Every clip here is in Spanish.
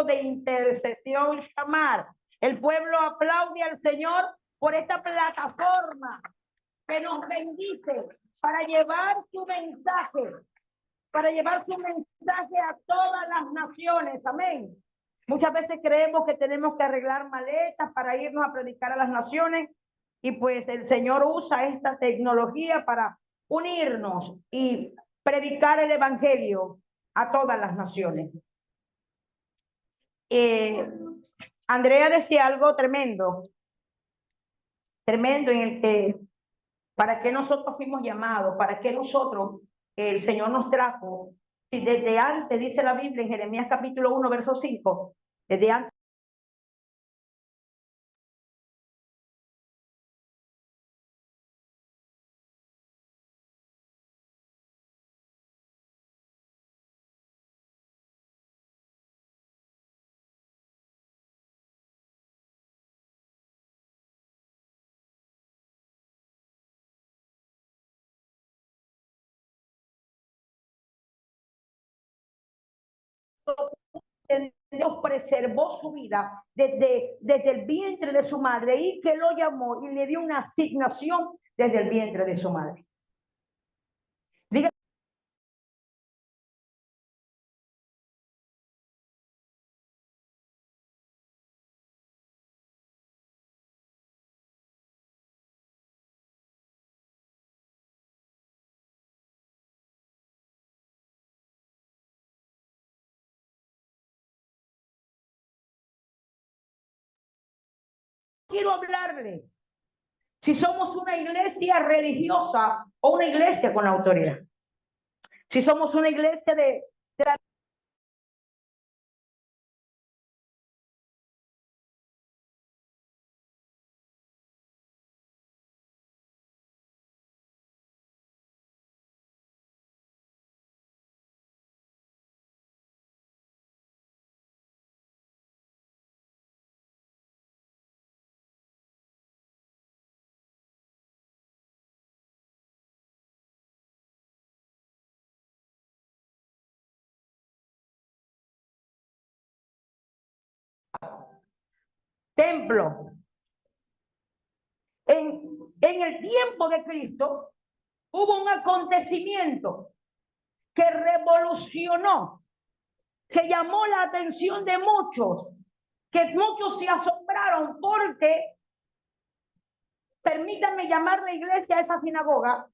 de intercesión Shamar. El pueblo aplaude al Señor por esta plataforma que nos bendice para llevar su mensaje, a todas las naciones. Amén. Muchas veces creemos que tenemos que arreglar maletas para irnos a predicar a las naciones, y pues el Señor usa esta tecnología para unirnos y predicar el evangelio a todas las naciones. Andrea decía algo tremendo en el que para qué nosotros fuimos llamados, para qué nosotros el Señor nos trajo. Si desde antes, dice la Biblia en Jeremías capítulo 1, verso 5, desde antes Dios preservó su vida desde el vientre de su madre, y que lo llamó y le dio una asignación desde el vientre de su madre. Diga. Quiero hablarle si somos una iglesia religiosa o una iglesia con autoridad. Si somos una iglesia de templo. En el tiempo de Cristo hubo un acontecimiento que revolucionó, que llamó la atención de muchos, que muchos se asombraron, porque, permítanme llamar la iglesia a esa sinagoga,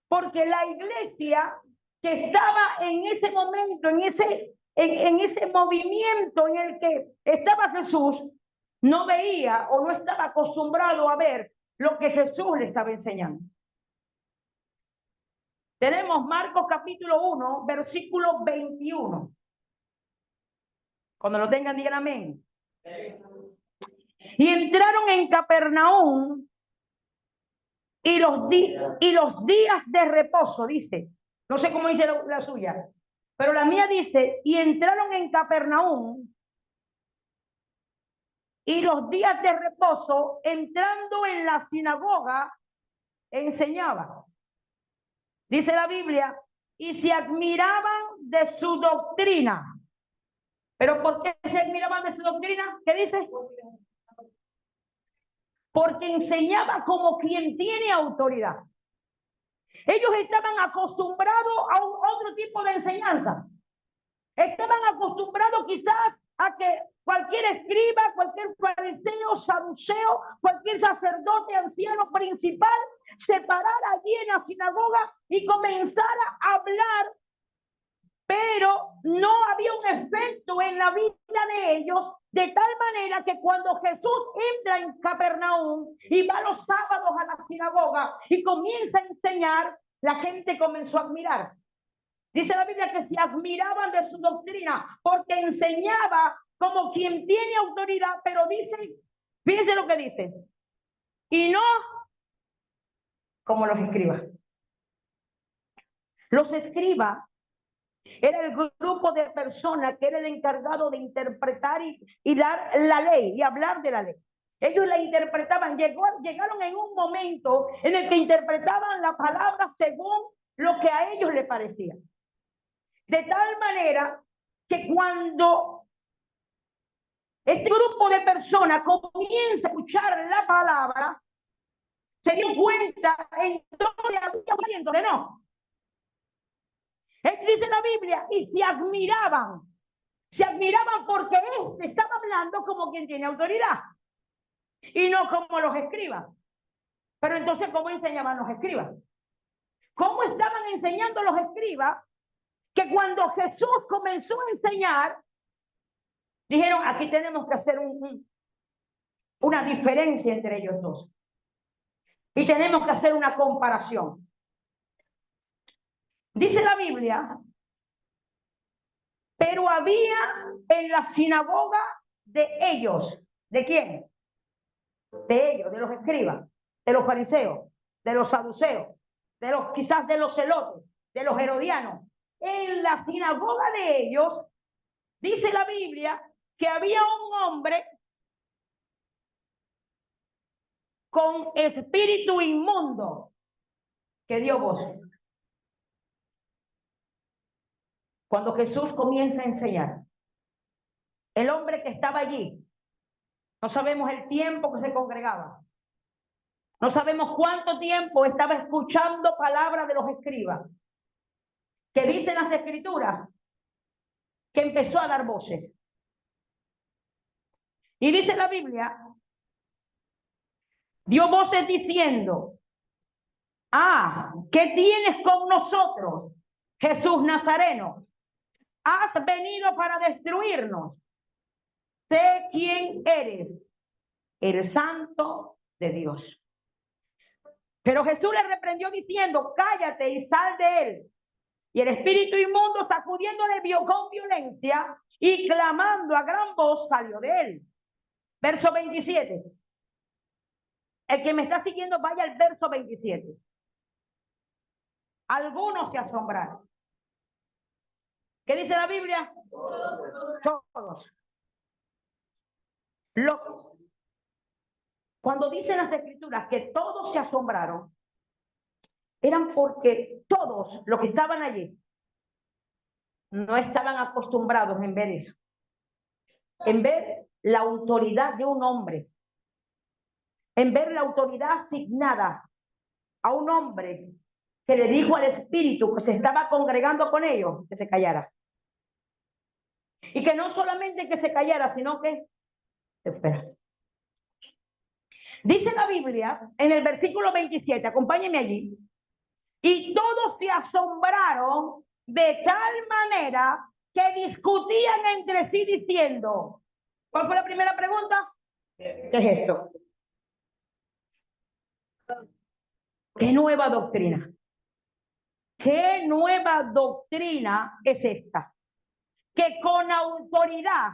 porque la iglesia que estaba en ese momento, en ese movimiento en el que estaba Jesús, no veía o no estaba acostumbrado a ver lo que Jesús le estaba enseñando. Tenemos Marcos capítulo 1, versículo 21. Cuando lo tengan, digan amén. Y entraron en Capernaum, y los días de reposo, dice. No sé cómo dice la suya, pero la mía dice, y entraron en Capernaum, y los días de reposo, entrando en la sinagoga, enseñaba. Dice la Biblia, y se admiraban de su doctrina. ¿Pero por qué se admiraban de su doctrina? ¿Qué dice? Porque enseñaba como quien tiene autoridad. Ellos estaban acostumbrados a otro tipo de enseñanza. Estaban acostumbrados quizás a que cualquier escriba, cualquier fariseo, saduceo, cualquier sacerdote, anciano, principal, se parara allí en la sinagoga y comenzara a hablar, pero no había un efecto en la vida de ellos, de tal manera que cuando Jesús entra en Capernaum y va los sábados a la sinagoga y comienza a enseñar, la gente comenzó a admirar. Dice la Biblia que se admiraban de su doctrina, porque enseñaba como quien tiene autoridad, pero dice, fíjense lo que dice, y no como los escribas. Los escribas era el grupo de personas que era el encargado de interpretar y dar la ley y hablar de la ley. Ellos la interpretaban, llegaron en un momento en el que interpretaban la palabra según lo que a ellos les parecía. De tal manera que cuando persona comienza a escuchar la palabra, se dio cuenta en todo haciendo que no. Dice la Biblia, y se admiraban porque éste estaba hablando como quien tiene autoridad y no como los escribas. Pero entonces, ¿cómo enseñaban los escribas? ¿Cómo estaban enseñando los escribas? Que cuando Jesús comenzó a enseñar, dijeron, aquí tenemos que hacer una diferencia entre ellos dos. Y tenemos que hacer una comparación. Dice la Biblia, pero había en la sinagoga de ellos, ¿de quién? De ellos, de los escribas, de los fariseos, de los saduceos, quizás de los celotes, de los herodianos. En la sinagoga de ellos, dice la Biblia, que había un hombre con espíritu inmundo que dio voces. Cuando Jesús comienza a enseñar, el hombre que estaba allí, no sabemos el tiempo que se congregaba, no sabemos cuánto tiempo estaba escuchando palabras de los escribas, que dicen las escrituras, que empezó a dar voces. Y dice la Biblia, dio voces diciendo, ¿qué tienes con nosotros, Jesús Nazareno? Has venido para destruirnos. Sé quién eres, el Santo de Dios. Pero Jesús le reprendió diciendo, cállate y sal de él. Y el espíritu inmundo, sacudiéndole con violencia y clamando a gran voz, salió de él. Verso 27. El que me está siguiendo, vaya al verso 27. Algunos se asombraron. ¿Qué dice la Biblia? Todos. Cuando dicen las escrituras que todos se asombraron, eran porque todos los que estaban allí no estaban acostumbrados en ver eso, en ver la autoridad de un hombre, en ver la autoridad asignada a un hombre que le dijo al espíritu que se estaba congregando con ellos que se callara. Y que no solamente que se callara, sino que espera. Dice la Biblia en el versículo 27, acompáñenme allí, y todos se asombraron de tal manera que discutían entre sí diciendo, ¿cuál fue la primera pregunta? ¿Qué es esto? ¿Qué nueva doctrina? ¿Qué nueva doctrina es esta? Que con autoridad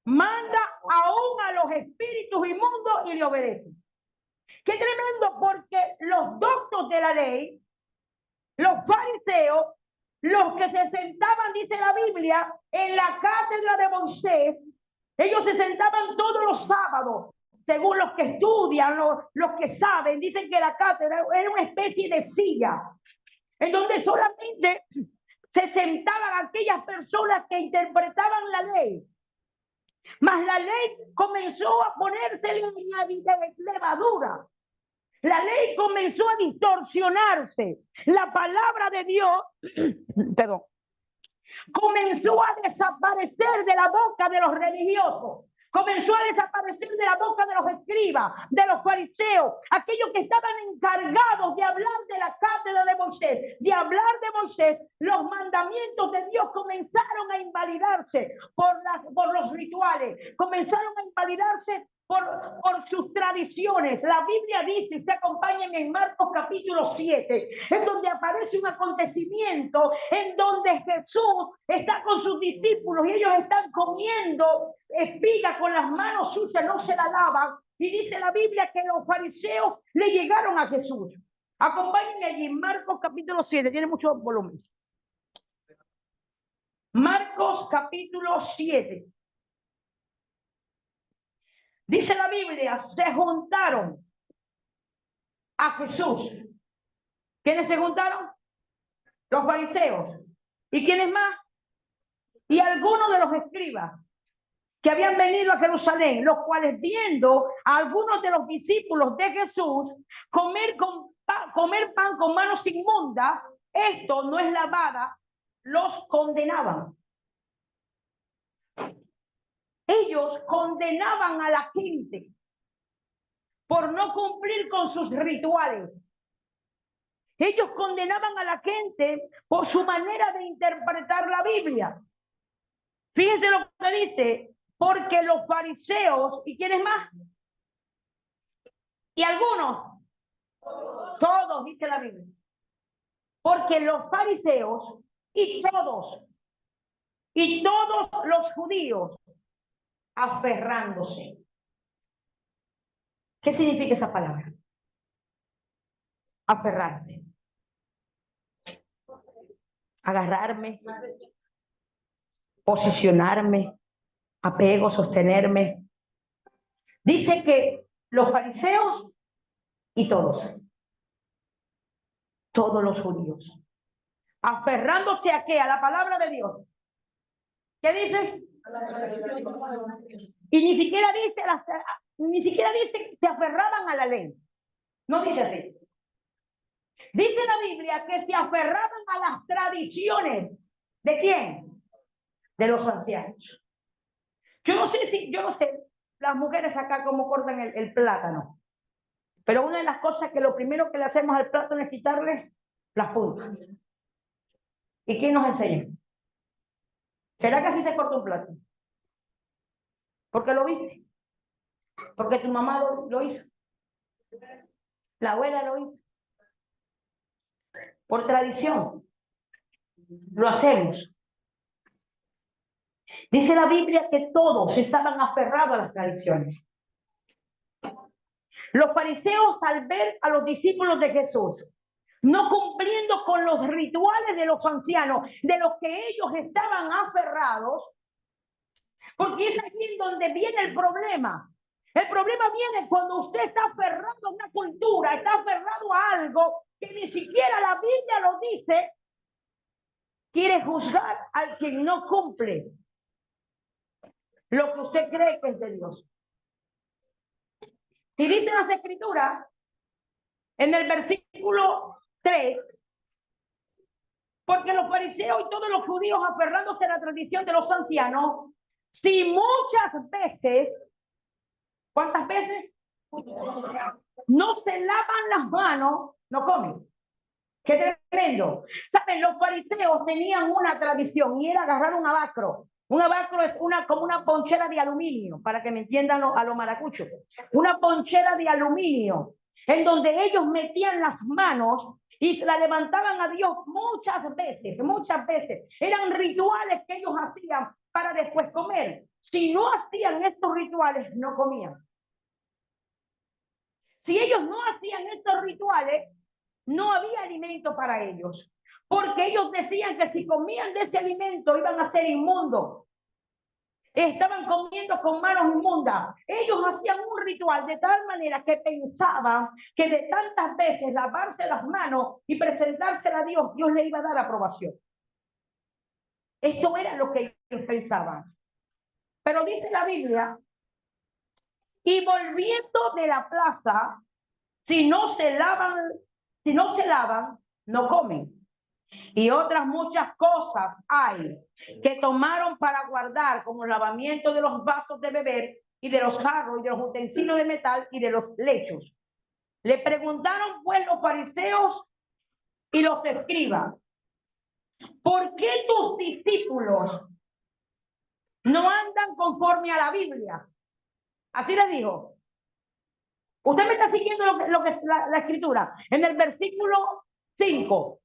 manda aún a los espíritus inmundos y le obedecen. Qué tremendo, porque los doctos de la ley, los fariseos, los que se sentaban, dice la Biblia, en la cátedra de Moisés, ellos se sentaban todos los sábados, según los que estudian, los que saben, dicen que la cátedra era una especie de silla, en donde solamente se sentaban aquellas personas que interpretaban la ley. Mas la ley comenzó a ponerse en levadura. La ley comenzó a distorsionarse. La palabra de Dios, perdón, comenzó a desaparecer de la boca de los religiosos. Comenzó a desaparecer de la boca de los escribas, de los fariseos, aquellos que estaban encargados de hablar de la cátedra de Moisés, de hablar de Moisés. Los mandamientos de Dios comenzaron a invalidarse por los rituales, comenzaron a invalidarse por sus tradiciones. La Biblia dice, y se acompáñenme en Marcos capítulo 7, en donde aparece un acontecimiento en donde Jesús está con sus discípulos y ellos están comiendo espiga con las manos sucias, no se la lavan, y dice la Biblia que los fariseos le llegaron a Jesús. Acompáñenme allí, Marcos capítulo 7, tiene mucho volumen. Marcos capítulo 7. Dice la Biblia, se juntaron a Jesús. ¿Quiénes se juntaron? Los fariseos. ¿Y quiénes más? Y algunos de los escribas. que habían venido a Jerusalén, los cuales viendo a algunos de los discípulos de Jesús comer pan con manos inmundas, esto no es lavada, los condenaban. Ellos condenaban a la gente por no cumplir con sus rituales. Ellos condenaban a la gente por su manera de interpretar la Biblia. Fíjense lo que dice, porque los fariseos, ¿y quiénes más? Y algunos, todos, dice la Biblia. Porque los fariseos y todos los judíos aferrándose. ¿Qué significa esa palabra? Aferrarse. Agarrarme. Posicionarme. Apego, sostenerme. Dice que los fariseos y todos los judíos, aferrándose a qué, a la palabra de Dios. ¿Qué dice? Y ni siquiera dice que se aferraban a la ley. No dice así. Dice la Biblia que se aferraban a las tradiciones. ¿De quién? De los ancianos. Yo no sé las mujeres acá cómo cortan el plátano. Pero una de las cosas que lo primero que le hacemos al plátano es quitarle las puntas. ¿Y quién nos enseña? ¿Será que así se corta un plátano? Porque lo viste. Porque tu mamá lo hizo. La abuela lo hizo. Por tradición. Lo hacemos. Dice la Biblia que todos estaban aferrados a las tradiciones. Los fariseos, al ver a los discípulos de Jesús no cumpliendo con los rituales de los ancianos, de los que ellos estaban aferrados, porque es aquí en donde viene el problema. El problema viene cuando usted está aferrado a una cultura, está aferrado a algo que ni siquiera la Biblia lo dice, quiere juzgar al quien no cumple lo que usted cree que es de Dios. Si dice las Escrituras, en el versículo 3, porque los fariseos y todos los judíos aferrándose a la tradición de los ancianos, si muchas veces, ¿cuántas veces? No se lavan las manos, no comen. ¡Qué tremendo! ¿Saben? Los fariseos tenían una tradición y era agarrar un abacro. Un abacro es como una ponchera de aluminio, para que me entiendan a lo maracucho. Una ponchera de aluminio, en donde ellos metían las manos y la levantaban a Dios muchas veces. Eran rituales que ellos hacían para después comer. Si no hacían estos rituales, no comían. Si ellos no hacían estos rituales, no había alimento para ellos. Porque ellos decían que si comían de ese alimento iban a ser inmundos. Estaban comiendo con manos inmundas. Ellos hacían un ritual de tal manera que pensaban que de tantas veces lavarse las manos y presentársela a Dios, Dios le iba a dar aprobación. Eso era lo que ellos pensaban. Pero dice la Biblia, y volviendo de la plaza, si no se lavan, no comen. Y otras muchas cosas hay que tomaron para guardar, como el lavamiento de los vasos de beber y de los jarros y de los utensilios de metal y de los lechos. Le preguntaron pues los fariseos y los escribas, ¿por qué tus discípulos no andan conforme a la Biblia? Así les dijo. Usted me está siguiendo lo que es la escritura. En el versículo 5.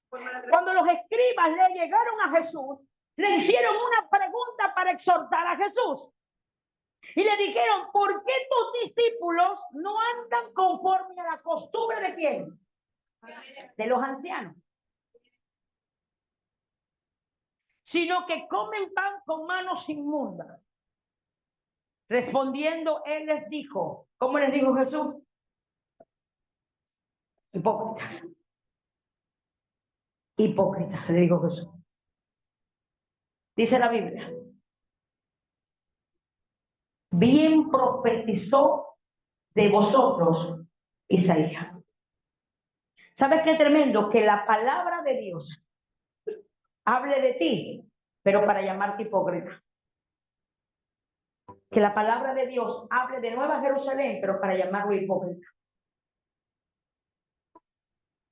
Cuando los escribas le llegaron a Jesús, le hicieron una pregunta para exhortar a Jesús. Y le dijeron, ¿por qué tus discípulos no andan conforme a la costumbre de quién? De los ancianos. Sino que comen pan con manos inmundas. Respondiendo, él les dijo, ¿cómo les dijo Jesús? Hipócritas. Hipócritas, le dijo Jesús. Dice la Biblia bien profetizó de vosotros Isaías. ¿Sabes qué tremendo? Que la palabra de Dios hable de ti, pero para llamarte hipócrita. Que la palabra de Dios hable de Nueva Jerusalén, pero para llamarlo hipócrita.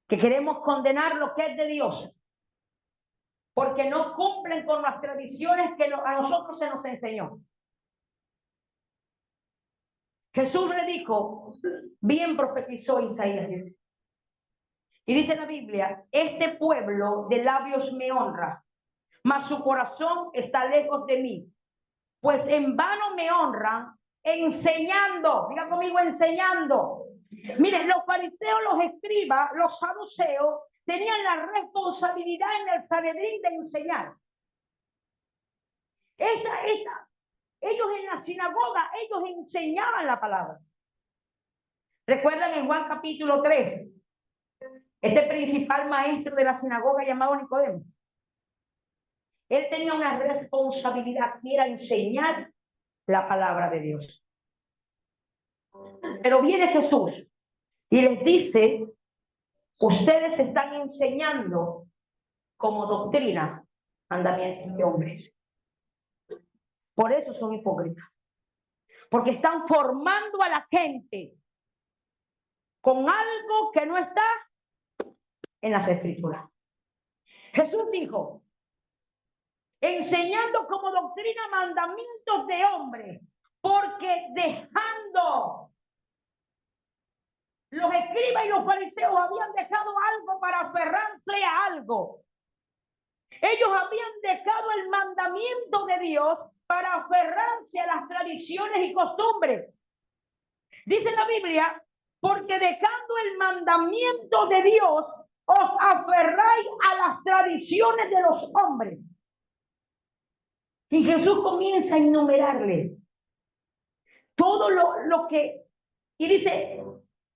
Que queremos condenar lo que es de Dios, porque no cumplen con las tradiciones que a nosotros se nos enseñó. Jesús le dijo, bien profetizó Isaías. Y dice la Biblia, este pueblo de labios me honra, mas su corazón está lejos de mí. Pues en vano me honran enseñando, diga conmigo, enseñando. Miren, los fariseos, los escribas, los saduceos tenían la responsabilidad en el Sanedrín de enseñar. Ellos en la sinagoga, ellos enseñaban la palabra. ¿Recuerdan en Juan capítulo 3? Este principal maestro de la sinagoga llamado Nicodemo. Él tenía una responsabilidad que era enseñar la palabra de Dios. Pero viene Jesús y les dice, ustedes están enseñando como doctrina mandamientos de hombres. Por eso son hipócritas. Porque están formando a la gente con algo que no está en las Escrituras. Jesús dijo, enseñando como doctrina mandamientos de hombres, porque dejando, los escribas y los fariseos habían dejado algo para aferrarse a algo. Ellos habían dejado el mandamiento de Dios para aferrarse a las tradiciones y costumbres. Dice la Biblia, porque dejando el mandamiento de Dios, os aferráis a las tradiciones de los hombres. Y Jesús comienza a enumerarle todo lo que, y dice,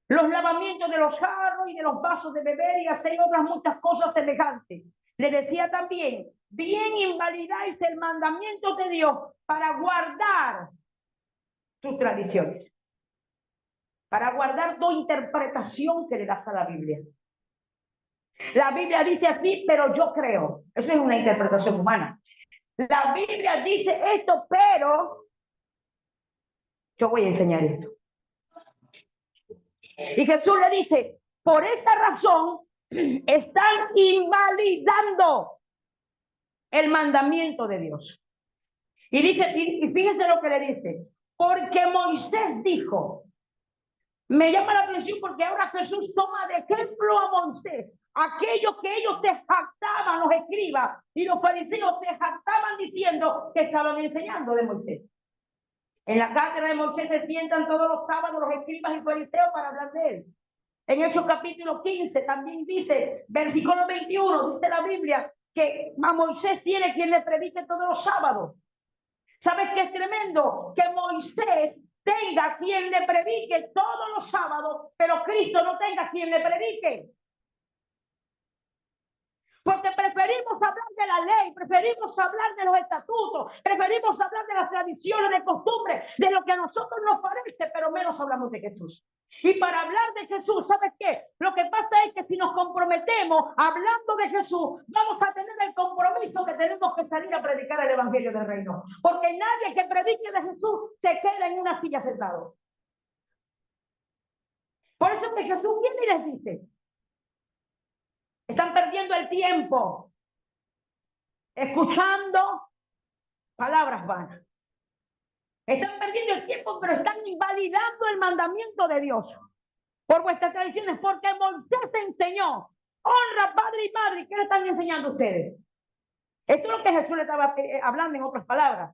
los lavamientos de los jarros y de los vasos de beber y hacer otras muchas cosas semejantes. Le decía también, bien invalidáis el mandamiento de Dios para guardar tus tradiciones, para guardar tu interpretación que le das a la Biblia. La Biblia dice así, pero yo creo. Eso es una interpretación humana. La Biblia dice esto, pero yo voy a enseñar esto. Y Jesús le dice, por esta razón están invalidando el mandamiento de Dios. Y dice, y fíjense lo que le dice, porque Moisés dijo, me llama la atención porque ahora Jesús toma de ejemplo a Moisés, aquellos que ellos se jactaban, los escribas y los fariseos se jactaban diciendo que estaban enseñando de Moisés. En la cátedra de Moisés se sientan todos los sábados los escribas y fariseos para hablar de él. En Hechos capítulo 15 también dice, versículo 21, dice la Biblia, que a Moisés tiene quien le predique todos los sábados. ¿Sabes qué es tremendo? Que Moisés tenga quien le predique todos los sábados, pero Cristo no tenga quien le predique. Porque preferimos hablar de la ley, preferimos hablar de los estatutos, preferimos hablar de las tradiciones, de costumbres, de lo que a nosotros nos parece, pero menos hablamos de Jesús. Y para hablar de Jesús, ¿sabes qué? Lo que pasa es que si nos comprometemos hablando de Jesús, vamos a tener el compromiso que tenemos que salir a predicar el Evangelio del Reino. Porque nadie que predique de Jesús se queda en una silla sentado. Por eso es que Jesús viene y les dice, están perdiendo el tiempo escuchando palabras vanas. Están perdiendo el tiempo, pero están invalidando el mandamiento de Dios por vuestras tradiciones, porque Moisés enseñó, honra padre y madre. ¿Qué le están enseñando ustedes? Esto es lo que Jesús le estaba hablando en otras palabras.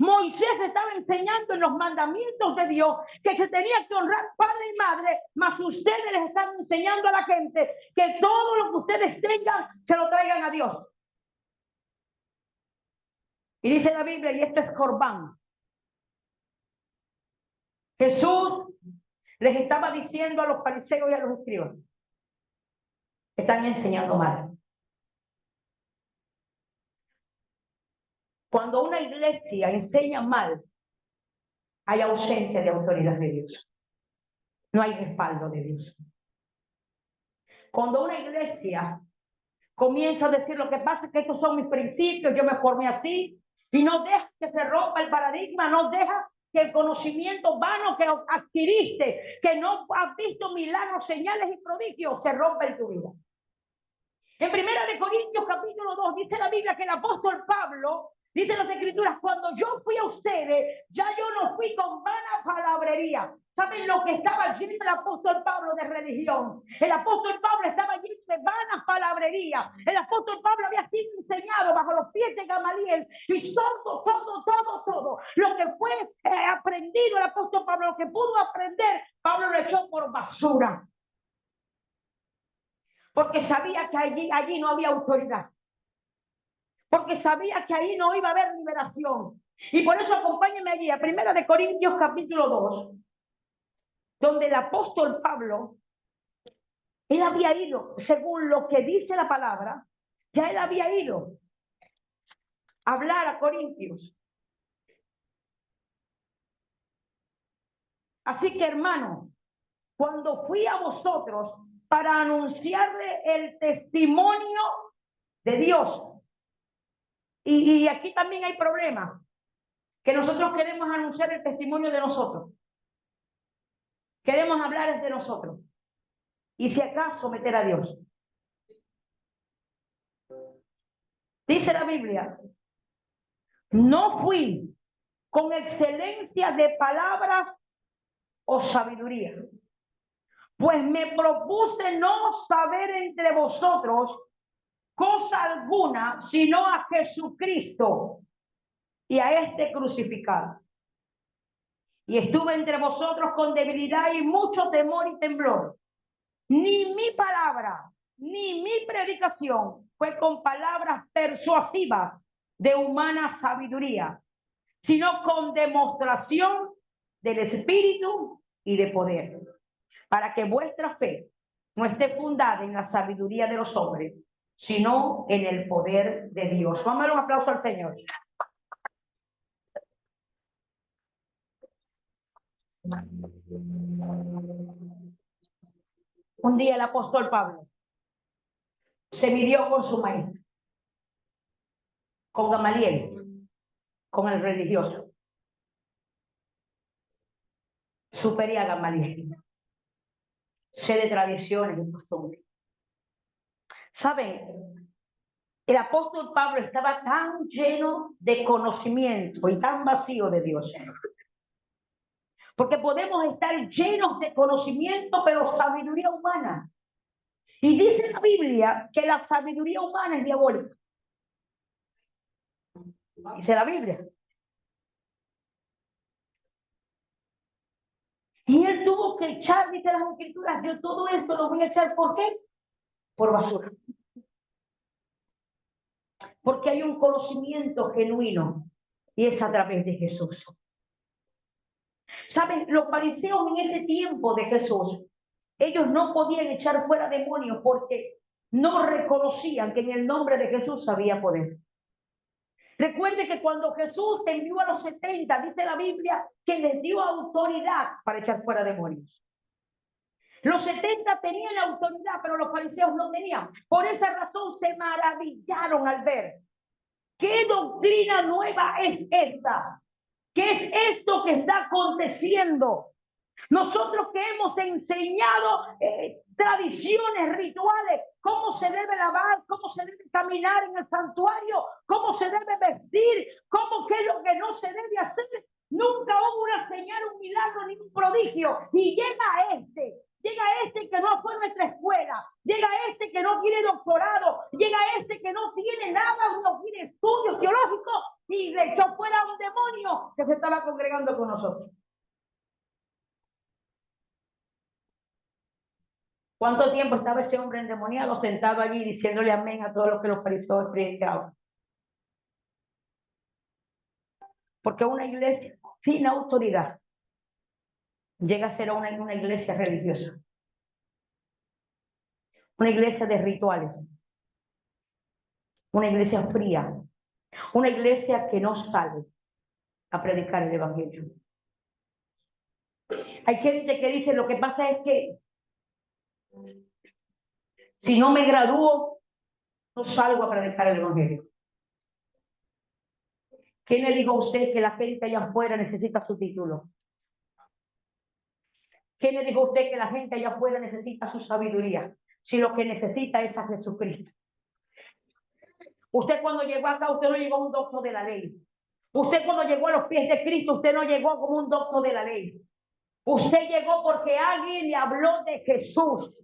Moisés estaba enseñando en los mandamientos de Dios que se tenía que honrar padre y madre, mas ustedes les están enseñando a la gente que todo lo que ustedes tengan se lo traigan a Dios. Y dice la Biblia, y esto es Corbán. Jesús les estaba diciendo a los fariseos y a los escribas, están enseñando mal. Cuando una iglesia enseña mal, hay ausencia de autoridad de Dios. No hay respaldo de Dios. Cuando una iglesia comienza a decir, lo que pasa es que estos son mis principios, yo me formé así, y no deja que se rompa el paradigma, no deja que el conocimiento vano que adquiriste, que no has visto milagros, señales y prodigios, se rompa en tu vida. En 1 Corintios capítulo 2 dice la Biblia que el apóstol Pablo, dice las escrituras, cuando yo fui a ustedes, ya yo no fui con vana palabrería. ¿Saben lo que estaba lleno el apóstol Pablo de religión? El apóstol Pablo estaba lleno de vana palabrería. El apóstol Pablo había sido enseñado bajo los pies de Gamaliel, y todo lo que fue aprendido el apóstol Pablo, lo que pudo aprender, Pablo lo echó por basura. Porque sabía que allí no había autoridad. Porque sabía que ahí no iba a haber liberación. Y por eso acompáñenme allí a 1 Corintios capítulo 2, donde el apóstol Pablo, él había ido, según lo que dice la palabra, ya él había ido a hablar a Corintios. Así que, hermano, cuando fui a vosotros para anunciarle el testimonio de Dios, y aquí también hay problemas, que nosotros queremos anunciar el testimonio de nosotros. Queremos hablar de nosotros. Y si acaso meter a Dios. Dice la Biblia, no fui con excelencia de palabras o sabiduría, pues me propuse no saber entre vosotros cosa alguna, sino a Jesucristo y a este crucificado. Y estuve entre vosotros con debilidad y mucho temor y temblor. Ni mi palabra, ni mi predicación fue con palabras persuasivas de humana sabiduría, sino con demostración del Espíritu y de poder, para que vuestra fe no esté fundada en la sabiduría de los hombres, sino en el poder de Dios. Vamos a dar un aplauso al Señor. Un día el apóstol Pablo se midió con su maestro, con Gamaliel, con el religioso. Superé a Gamaliel. Sé de tradiciones y costumbres. ¿Saben? El apóstol Pablo estaba tan lleno de conocimiento y tan vacío de Dios. Porque podemos estar llenos de conocimiento, pero sabiduría humana. Y dice la Biblia que la sabiduría humana es diabólica. Dice la Biblia. Y él tuvo que echar, dice las escrituras, yo todo esto lo voy a echar, ¿por qué? Por basura. Porque hay un conocimiento genuino y es a través de Jesús. ¿Saben? Los fariseos en ese tiempo de Jesús, ellos no podían echar fuera demonios porque no reconocían que en el nombre de Jesús había poder. Recuerde que cuando Jesús envió a los 70, dice la Biblia, que les dio autoridad para echar fuera demonios. Los 70 tenían la autoridad, pero los fariseos no tenían. Por esa razón se maravillaron al ver. ¿Qué doctrina nueva es esta? ¿Qué es esto que está aconteciendo? Nosotros que hemos enseñado tradiciones, rituales, cómo se debe lavar, cómo se debe caminar en el santuario, cómo se debe vestir, qué es lo que no se debe hacer. Nunca hubo una señal, un milagro, ni un prodigio. Y llega este que no fue a nuestra escuela, llega este que no tiene doctorado, llega este que no tiene nada, no tiene estudios teológicos, y le echó fuera a un demonio que se estaba congregando con nosotros. ¿Cuánto tiempo estaba ese hombre endemoniado sentado allí diciéndole amén a todos los que los fariseos predicaban? Porque una iglesia sin autoridad llega a ser una iglesia religiosa. Una iglesia de rituales. Una iglesia fría. Una iglesia que no sale a predicar el evangelio. Hay gente que dice, lo que pasa es que si no me gradúo, no salgo a predicar el evangelio. ¿Quién le dijo a usted que la gente allá afuera necesita su título? ¿Quién le dijo a usted que la gente allá afuera necesita su sabiduría? Si lo que necesita es a Jesucristo. Usted cuando llegó acá, usted no llegó a un doctor de la ley. Usted cuando llegó a los pies de Cristo, usted no llegó como un doctor de la ley. Usted llegó porque alguien le habló de Jesús.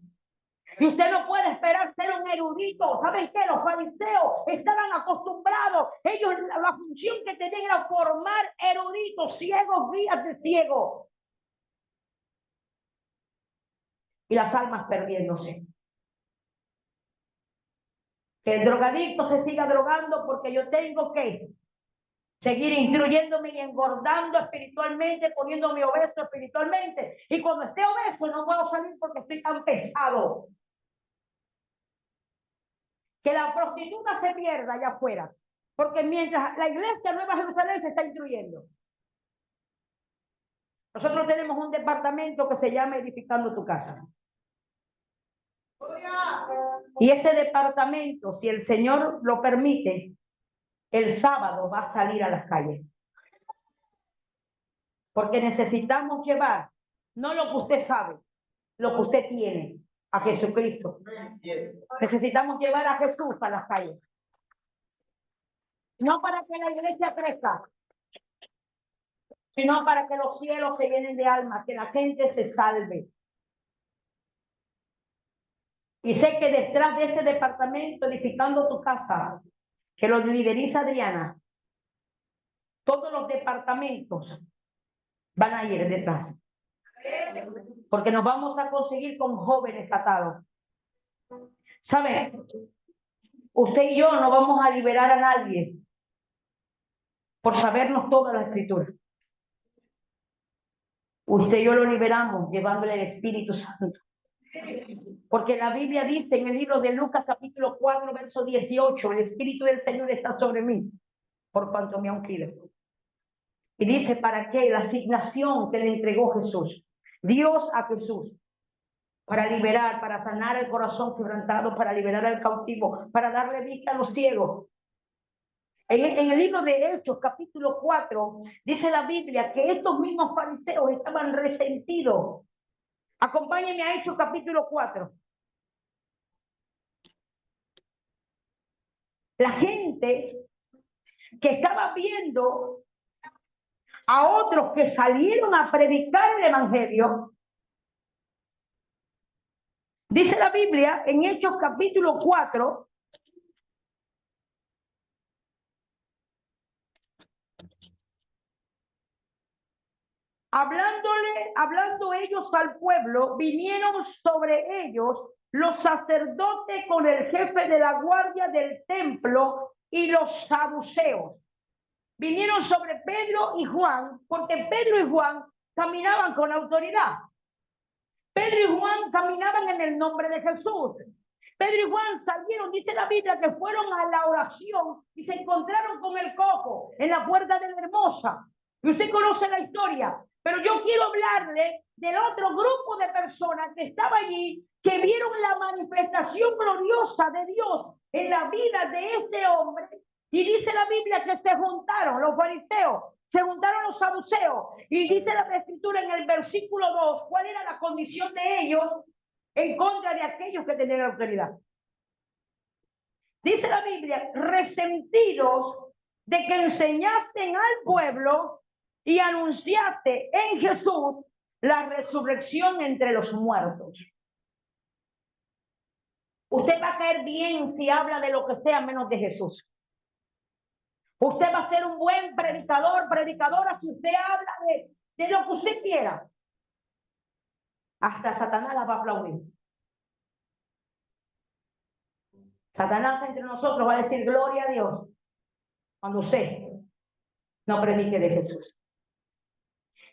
Y usted no puede esperar ser un erudito. ¿Saben qué? Los fariseos estaban acostumbrados. Ellos, la función que tenían era formar eruditos, ciegos, guías de ciegos. Y las almas perdiéndose. Que el drogadicto se siga drogando porque yo tengo que seguir instruyéndome y engordando espiritualmente, poniéndome obeso espiritualmente. Y cuando esté obeso no puedo salir porque estoy tan pesado. Que la prostituta se pierda allá afuera. Porque mientras la iglesia Nueva Jerusalén se está instruyendo. Nosotros tenemos un departamento que se llama Edificando tu Casa. Y ese departamento, si el Señor lo permite, el sábado va a salir a las calles. Porque necesitamos llevar, no lo que usted sabe, lo que usted tiene, a Jesucristo. Necesitamos llevar a Jesús a las calles. No para que la iglesia crezca, sino para que los cielos se llenen de almas, que la gente se salve. Y sé que detrás de ese departamento, Edificando tu Casa, que lo lideriza Adriana, todos los departamentos van a ir detrás. Porque nos vamos a conseguir con jóvenes atados. ¿Saben? Usted y yo no vamos a liberar a nadie por sabernos toda la escritura. Usted y yo lo liberamos llevándole el Espíritu Santo. Porque la Biblia dice en el libro de Lucas capítulo 4 verso 18, el Espíritu del Señor está sobre mí, por cuanto me ha ungido. Y dice, ¿para qué? La asignación que le entregó Jesús, Dios a Jesús, para liberar, para sanar el corazón quebrantado, para liberar al cautivo, para darle vista a los ciegos. En el libro de Hechos, capítulo 4, dice la Biblia que estos mismos fariseos estaban resentidos. Acompáñenme a Hechos, capítulo 4. La gente que estaba viendo a otros que salieron a predicar el evangelio, dice la Biblia en Hechos, capítulo 4, hablando ellos al pueblo, vinieron sobre ellos los sacerdotes con el jefe de la guardia del templo y los saduceos. Vinieron sobre Pedro y Juan, porque Pedro y Juan caminaban con autoridad. Pedro y Juan caminaban en el nombre de Jesús. Pedro y Juan salieron, dice la Biblia, que fueron a la oración y se encontraron con el cojo en la puerta de la Hermosa. Y usted conoce la historia. Pero yo quiero hablarle del otro grupo de personas que estaba allí, que vieron la manifestación gloriosa de Dios en la vida de este hombre. Y dice la Biblia que se juntaron los fariseos, se juntaron los saduceos. Y dice la Escritura en el versículo 2, ¿cuál era la condición de ellos en contra de aquellos que tenían autoridad? Dice la Biblia, resentidos de que enseñasten al pueblo y anunciaste en Jesús la resurrección entre los muertos. Usted va a caer bien si habla de lo que sea menos de Jesús. Usted va a ser un buen predicador, predicadora, si usted habla de lo que usted quiera. Hasta Satanás la va a aplaudir. Satanás entre nosotros va a decir gloria a Dios cuando usted no predique de Jesús.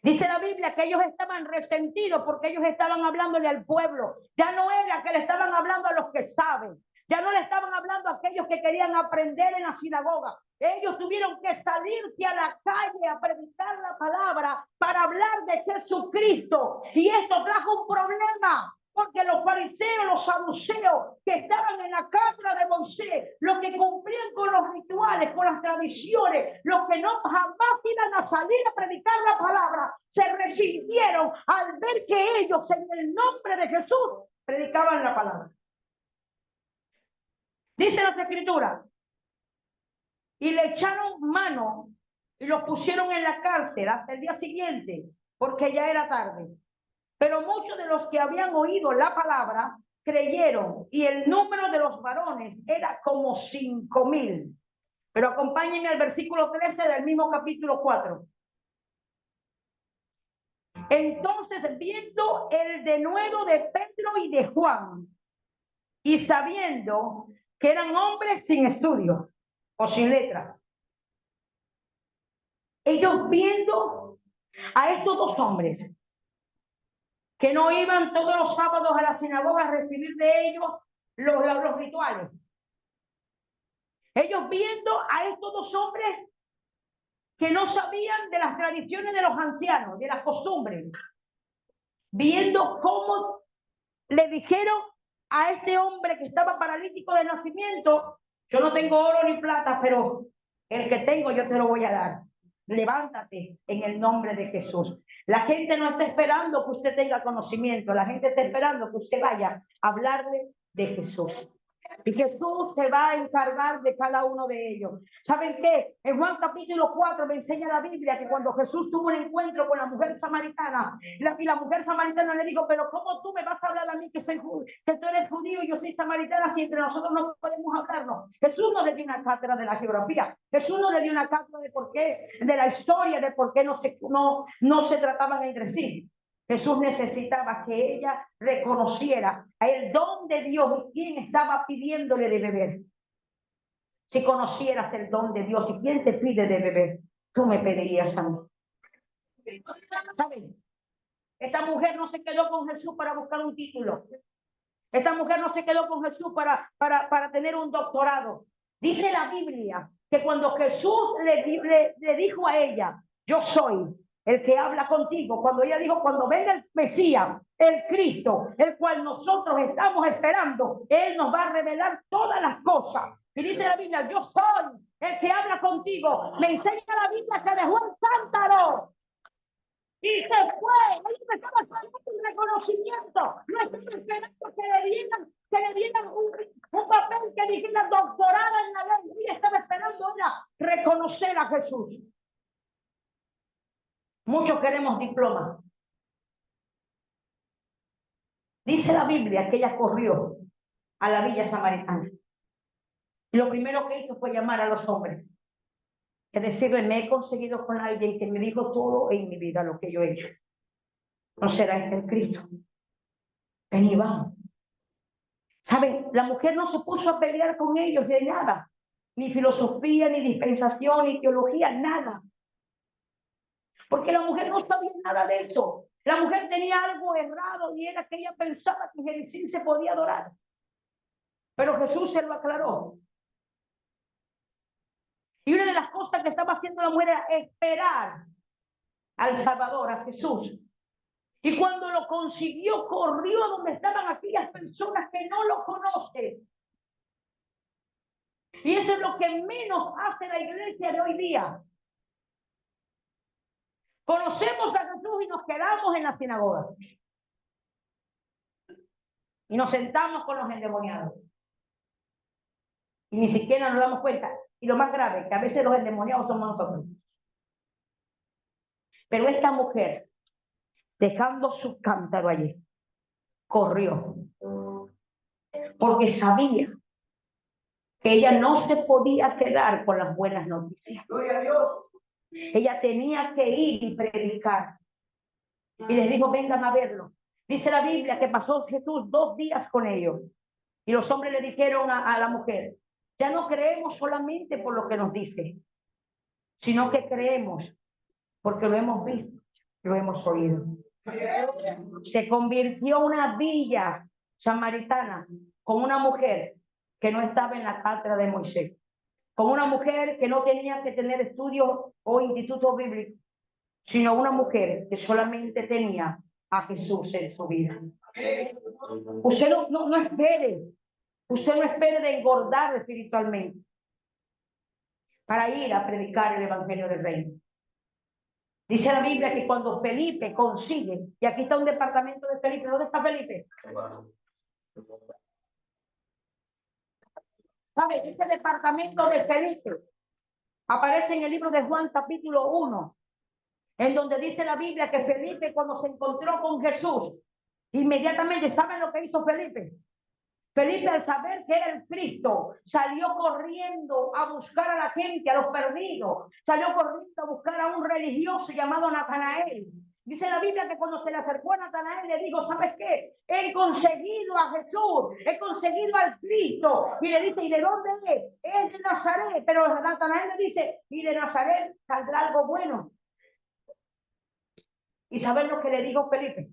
Dice la Biblia que ellos estaban resentidos porque ellos estaban hablándole al pueblo. Ya no era que le estaban hablando a los que saben. Ya no le estaban hablando a aquellos que querían aprender en la sinagoga. Ellos tuvieron que salirse a la calle a predicar la palabra para para hablar de Jesucristo. Y esto trajo un problema, porque los fariseos, los saduceos que estaban en la cátedra de Moisés, los que cumplían con los rituales, con las tradiciones, los que no jamás iban a salir a predicar la palabra, se resintieron al ver que ellos en el nombre de Jesús predicaban la palabra. Dice las Escrituras, y le echaron mano y los pusieron en la cárcel hasta el día siguiente, porque ya era tarde. Pero muchos de los que habían oído la palabra creyeron, y el número de los varones era como 5,000. Pero acompáñenme al versículo 13 del mismo capítulo 4. Entonces, viendo el denuedo de Pedro y de Juan, y sabiendo que eran hombres sin estudio o sin letra, ellos viendo a estos dos hombres que no iban todos los sábados a la sinagoga a recibir de ellos los rituales. Ellos viendo a estos dos hombres que no sabían de las tradiciones de los ancianos, de las costumbres, viendo cómo le dijeron a este hombre que estaba paralítico de nacimiento: yo no tengo oro ni plata, pero el que tengo yo te lo voy a dar. Levántate en el nombre de Jesús. La gente no está esperando que usted tenga conocimiento, la gente está esperando que usted vaya a hablarle de Jesús. Y Jesús se va a encargar de cada uno de ellos. ¿Saben qué? En Juan capítulo 4 me enseña la Biblia que cuando Jesús tuvo un encuentro con la mujer samaritana, y la mujer samaritana le dijo: pero ¿cómo tú me vas a hablar a mí que tú eres judío y yo soy samaritana, si entre nosotros no podemos hablarnos? Jesús no le dio una cátedra de la geografía, Jesús no le dio una cátedra de por qué, de la historia, de por qué no se trataban entre sí. Jesús necesitaba que ella reconociera el don de Dios y quién estaba pidiéndole de beber. Si conocieras el don de Dios y quién te pide de beber, tú me pedirías a mí. ¿Saben? Esta mujer no se quedó con Jesús para buscar un título. Esta mujer no se quedó con Jesús para tener un doctorado. Dice la Biblia que cuando Jesús le dijo a ella: yo soy el que habla contigo, cuando ella dijo: cuando venga el Mesías, el Cristo, el cual nosotros estamos esperando, Él nos va a revelar todas las cosas. Y dice la Biblia: yo soy el que habla contigo. Me enseña la Biblia que dejó el cántaro y se fue. Él estaba esperando un reconocimiento. No estaba esperando que le dieran un papel que dijera doctorada en la ley. Él estaba esperando reconocer a Jesús. Muchos queremos diplomas. Dice la Biblia que ella corrió a la villa samaritana. Y lo primero que hizo fue llamar a los hombres. Es decirle: me he conseguido con alguien que me dijo todo en mi vida lo que yo he hecho. ¿No será este el Cristo? Ven y vamos. ¿Saben? La mujer no se puso a pelear con ellos de nada. Ni filosofía, ni dispensación, ni teología, nada. Porque la mujer no sabía nada de eso. La mujer tenía algo errado y era que ella pensaba que en Jericín se podía adorar. Pero Jesús se lo aclaró. Y una de las cosas que estaba haciendo la mujer era esperar al Salvador, a Jesús. Y cuando lo consiguió, corrió a donde estaban aquellas personas que no lo conocen. Y eso es lo que menos hace la iglesia de hoy día. Conocemos a Jesús y nos quedamos en la sinagoga. Y nos sentamos con los endemoniados. Y ni siquiera nos damos cuenta. Y lo más grave, que a veces los endemoniados somos nosotros. Pero esta mujer, dejando su cántaro allí, corrió. Porque sabía que ella no se podía quedar con las buenas noticias. Gloria a Dios. Ella tenía que ir y predicar. Y les dijo: vengan a verlo. Dice la Biblia que pasó Jesús 2 días con ellos. Y los hombres le dijeron a la mujer: ya no creemos solamente por lo que nos dice, sino que creemos porque lo hemos visto, lo hemos oído. Se convirtió una villa samaritana con una mujer que no estaba en la cátedra de Moisés, con una mujer que no tenía que tener estudios o institutos bíblicos, sino una mujer que solamente tenía a Jesús en su vida. Usted no espere. Usted no espere de engordar espiritualmente para ir a predicar el evangelio del reino. Dice la Biblia que cuando Felipe consigue, y aquí está un departamento de Felipe. ¿Dónde está Felipe? ¿Sabe? Ese departamento de Felipe aparece en el libro de Juan capítulo 1, en donde dice la Biblia que Felipe, cuando se encontró con Jesús, inmediatamente, ¿saben lo que hizo Felipe? Felipe, al saber que era el Cristo, salió corriendo a buscar a la gente, a los perdidos. Salió corriendo a buscar a un religioso llamado Natanael. Dice la Biblia que cuando se le acercó a Natanael, le dijo, ¿sabes qué? He conseguido a Jesús, he conseguido al Cristo. Y le dice, ¿y de dónde es? Es de Nazaret. Pero Natanael le dice, y de Nazaret saldrá algo bueno. ¿Y saben lo que le dijo Felipe?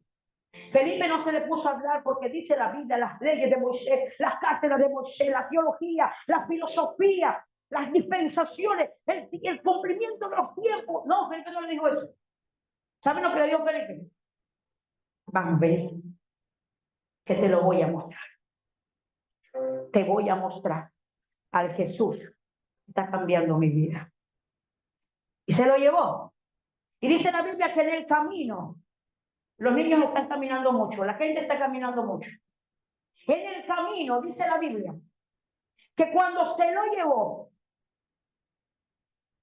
Felipe no se le puso a hablar porque dice la Biblia, las leyes de Moisés, las cátedras de Moisés, la teología, la filosofía, las dispensaciones, el cumplimiento de los tiempos. No, Felipe no le dijo eso. ¿Saben lo que le dijo Felipe? Van a ver que te lo voy a mostrar. Te voy a mostrar al Jesús que está cambiando mi vida. Y se lo llevó. Y dice la Biblia que en el camino los niños están caminando mucho, la gente está caminando mucho. En el camino, dice la Biblia, que cuando se lo llevó,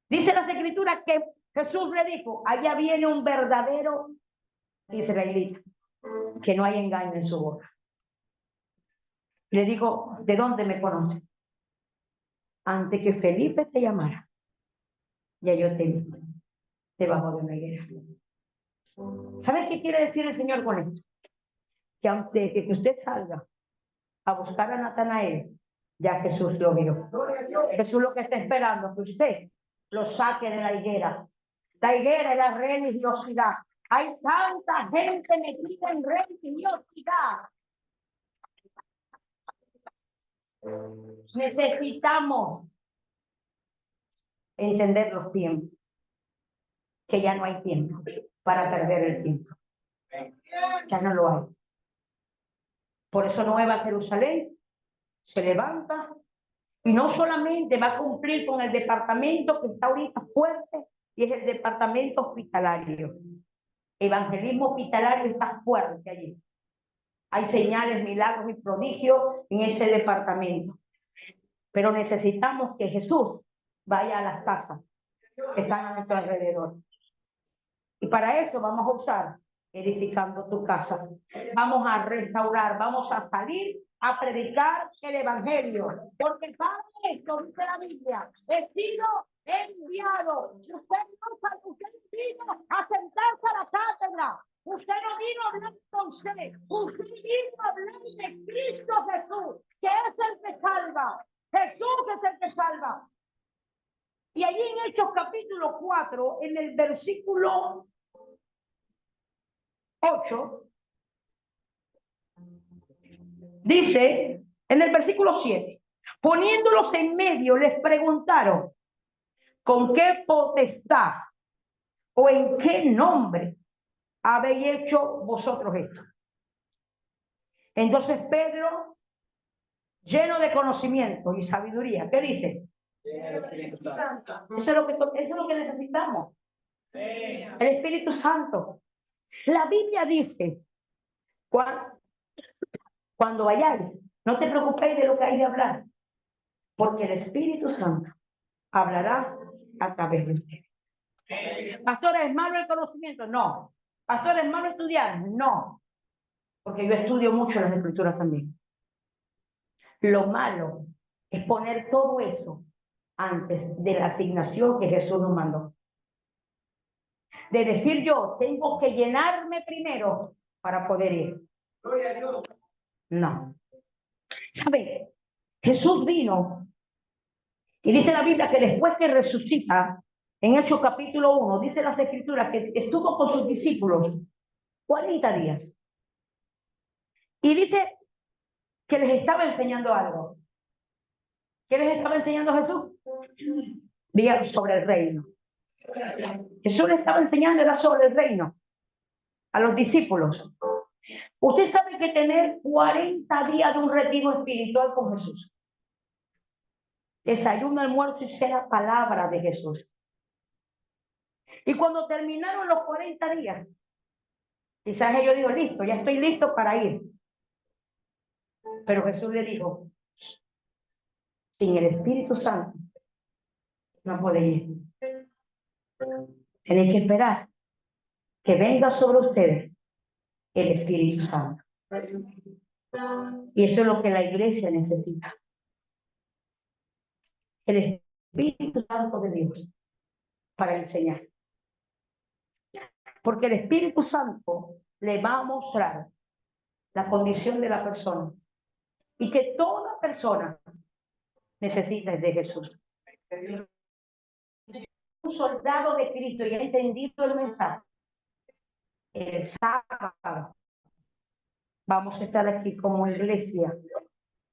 dice las escrituras que Jesús le dijo, allá viene un verdadero israelita, que no hay engaño en su boca. Le digo, ¿de dónde me conoce? Antes que Felipe te llamara, ya yo te vi debajo de una higuera. ¿Sabes qué quiere decir el Señor con esto? Que antes de que usted salga a buscar a Natanael, ya Jesús lo vio. Jesús lo que está esperando es que usted lo saque de la higuera. La higuera es la religiosidad. Hay tanta gente metida en religiosidad. Necesitamos entender los tiempos, que ya no hay tiempo para perder el tiempo. Ya no lo hay. Por eso Nueva Jerusalén se levanta y no solamente va a cumplir con el departamento que está ahorita fuerte, y es el departamento hospitalario. Evangelismo hospitalario está fuerte allí. Hay señales, milagros y prodigios en ese departamento. Pero necesitamos que Jesús vaya a las casas que están a nuestro alrededor. Y para eso vamos a usar edificando tu casa. Vamos a restaurar, vamos a salir a predicar el evangelio. Porque para esto, dice la Biblia, he sido enviado. Usted vino a sentarse a la cátedra. Usted no vino a hablar con usted. Usted vino a hablar de Cristo Jesús, que es el que salva. Jesús es el que salva. Y allí en Hechos capítulo 4, en el versículo 8, dice, en el versículo 7, poniéndolos en medio, les preguntaron, ¿con qué potestad o en qué nombre habéis hecho vosotros esto? Entonces Pedro, lleno de conocimiento y sabiduría, ¿qué dice? Eso es lo que necesitamos. El Espíritu Santo. La Biblia dice, cuando vayáis, no te preocupéis de lo que hay de hablar, porque el Espíritu Santo hablará a través de ustedes. Pastor, ¿es malo el conocimiento? No. Pastor, ¿es malo estudiar? No. Porque yo estudio mucho las Escrituras también. Lo malo es poner todo eso antes de la asignación que Jesús nos mandó. De decir yo, tengo que llenarme primero para poder ir. No. ¿Sabe? Jesús vino y dice la Biblia que después que resucita, en Hechos capítulo 1, dice las Escrituras que estuvo con sus discípulos 40 días. Y dice que les estaba enseñando algo. ¿Qué les estaba enseñando Jesús? Diga sobre el reino. Jesús le estaba enseñando, era sobre el reino a los discípulos. Usted sabe que tener 40 días de un retiro espiritual con Jesús, desayuno, almuerzo y cena, palabra de Jesús. Y cuando terminaron los 40 días, quizás ellos dijo, listo, ya estoy listo para ir. Pero Jesús le dijo, sin el Espíritu Santo no podéis ir. Tenéis que esperar que venga sobre ustedes el Espíritu Santo. Y eso es lo que la iglesia necesita. El Espíritu Santo de Dios para enseñar. Porque el Espíritu Santo le va a mostrar la condición de la persona. Y que toda persona necesita de Jesús. Un soldado de Cristo y ha entendido el mensaje. El sábado vamos a estar aquí como iglesia,